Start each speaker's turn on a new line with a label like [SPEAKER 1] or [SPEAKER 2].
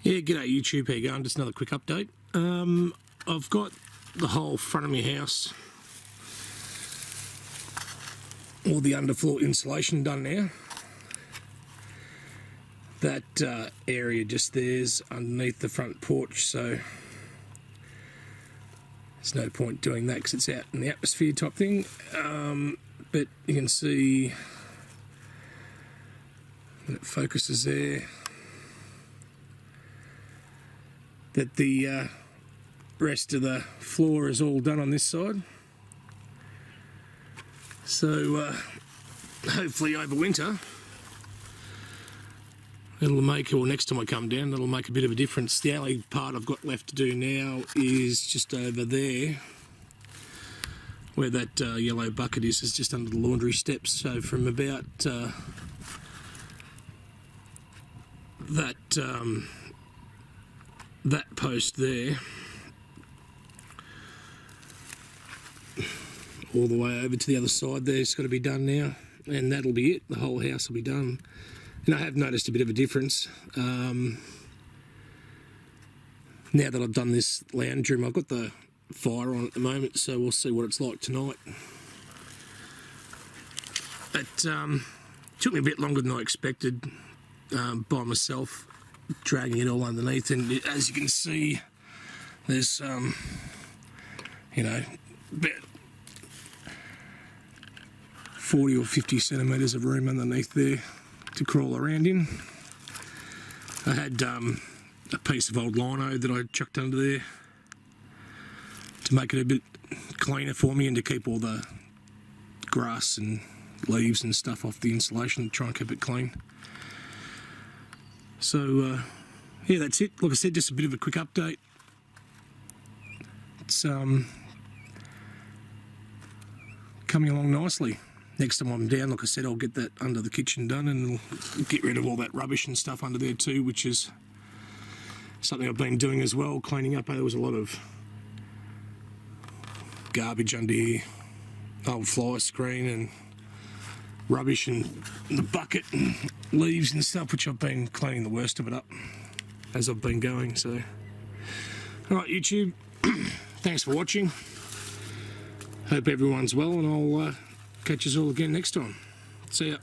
[SPEAKER 1] Yeah, g'day YouTube, how you going? Just another quick update. I've got the whole front of my house, all the underfloor insulation done now. That area just there's underneath the front porch, so there's no point doing that because it's out in the atmosphere type thing. But you can see when it focuses there that the rest of the floor is all done on this side. So hopefully over winter it'll make, or next time I come down, it'll make a bit of a difference. The only part I've got left to do now is just over there where that yellow bucket is just under the laundry steps. So from about that post there all the way over to the other side there, it's got to be done now, and that'll be it. The whole house will be done. And I have noticed a bit of a difference now that I've done this lounge room. I've got the fire on at the moment, so we'll see what it's like tonight. It took me a bit longer than I expected by myself, dragging it all underneath, and as you can see there's you know, about 40 or 50 centimetres of room underneath there to crawl around in. I had a piece of old lino that I chucked under there to make it a bit cleaner for me and to keep all the grass and leaves and stuff off the insulation, to try and keep it clean. So yeah, that's it. Like I said, just a bit of a quick update. It's coming along nicely. Next time I'm down, like I said, I'll get that under the kitchen done, and I'll get rid of all that rubbish and stuff under there too, which is something I've been doing as well, cleaning up. There was a lot of garbage under here, old fly screen and rubbish and the bucket and leaves and stuff, which I've been cleaning the worst of it up as I've been going. So, alright YouTube, thanks for watching. Hope everyone's well, and I'll catch us all again next time. See ya.